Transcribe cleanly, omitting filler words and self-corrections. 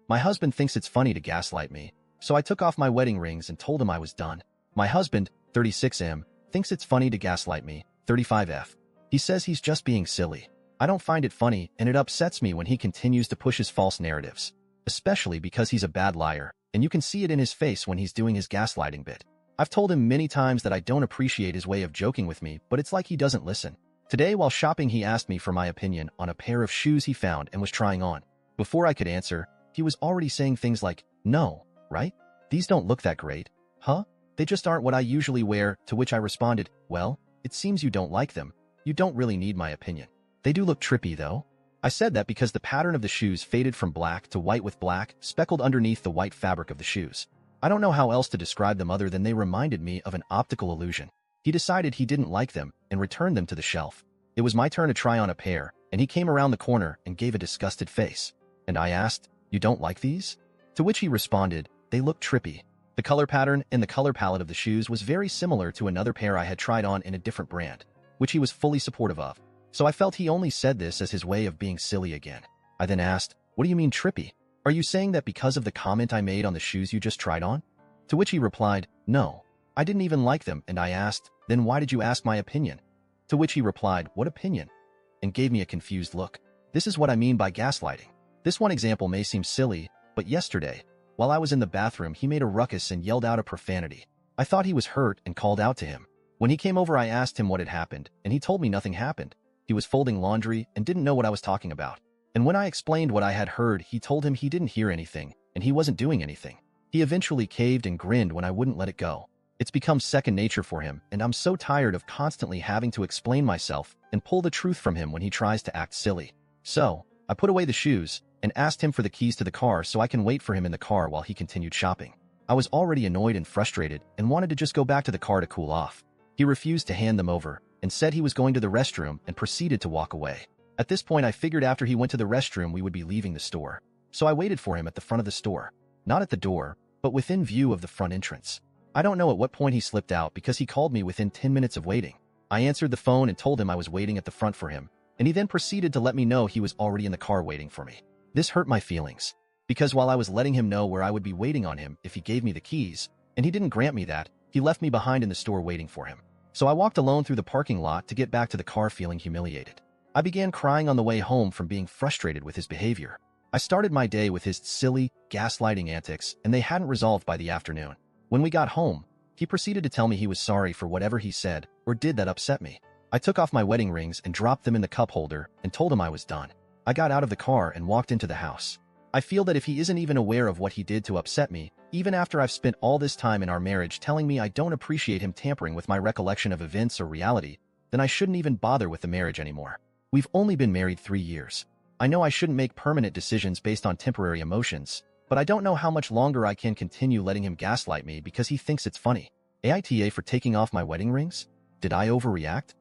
My husband thinks it's funny to gaslight me, so I took off my wedding rings and told him I was done. My husband, 36M, thinks it's funny to gaslight me, 35F. He says he's just being silly. I don't find it funny, and it upsets me when he continues to push his false narratives, especially because he's a bad liar, and you can see it in his face when he's doing his gaslighting bit. I've told him many times that I don't appreciate his way of joking with me, but it's like he doesn't listen. Today, while shopping, he asked me for my opinion on a pair of shoes he found and was trying on. Before I could answer, he was already saying things like, "No, right? These don't look that great. Huh? They just aren't what I usually wear," to which I responded, "Well, it seems you don't like them. You don't really need my opinion. They do look trippy, though." I said that because the pattern of the shoes faded from black to white with black speckled underneath the white fabric of the shoes. I don't know how else to describe them other than they reminded me of an optical illusion. He decided he didn't like them and returned them to the shelf. It was my turn to try on a pair, and he came around the corner and gave a disgusted face. And I asked, "You don't like these?" To which he responded, "They look trippy." The color pattern and the color palette of the shoes was very similar to another pair I had tried on in a different brand, which he was fully supportive of. So I felt he only said this as his way of being silly again. I then asked, "What do you mean trippy? Are you saying that because of the comment I made on the shoes you just tried on?" To which he replied, "No, I didn't even like them," and I asked, "Then why did you ask my opinion?" To which he replied, "What opinion?" and gave me a confused look. This is what I mean by gaslighting. This one example may seem silly, but yesterday, while I was in the bathroom, he made a ruckus and yelled out a profanity. I thought he was hurt and called out to him. When he came over, I asked him what had happened, and he told me nothing happened. He was folding laundry and didn't know what I was talking about. And when I explained what I had heard, he told him he didn't hear anything, and he wasn't doing anything. He eventually caved and grinned when I wouldn't let it go. It's become second nature for him, and I'm so tired of constantly having to explain myself and pull the truth from him when he tries to act silly. So, I put away the shoes and asked him for the keys to the car so I can wait for him in the car while he continued shopping. I was already annoyed and frustrated and wanted to just go back to the car to cool off. He refused to hand them over and said he was going to the restroom and proceeded to walk away. At this point, I figured after he went to the restroom we would be leaving the store. So I waited for him at the front of the store. Not at the door, but within view of the front entrance. I don't know at what point he slipped out because he called me within 10 minutes of waiting. I answered the phone and told him I was waiting at the front for him, and he then proceeded to let me know he was already in the car waiting for me. This hurt my feelings, because while I was letting him know where I would be waiting on him if he gave me the keys, and he didn't grant me that, he left me behind in the store waiting for him. So I walked alone through the parking lot to get back to the car feeling humiliated. I began crying on the way home from being frustrated with his behavior. I started my day with his silly, gaslighting antics, and they hadn't resolved by the afternoon. When we got home, he proceeded to tell me he was sorry for whatever he said or did that upset me. I took off my wedding rings and dropped them in the cup holder and told him I was done. I got out of the car and walked into the house. I feel that if he isn't even aware of what he did to upset me, even after I've spent all this time in our marriage telling me I don't appreciate him tampering with my recollection of events or reality, then I shouldn't even bother with the marriage anymore. We've only been married 3 years. I know I shouldn't make permanent decisions based on temporary emotions, but I don't know how much longer I can continue letting him gaslight me because he thinks it's funny. AITA for taking off my wedding rings? Did I overreact?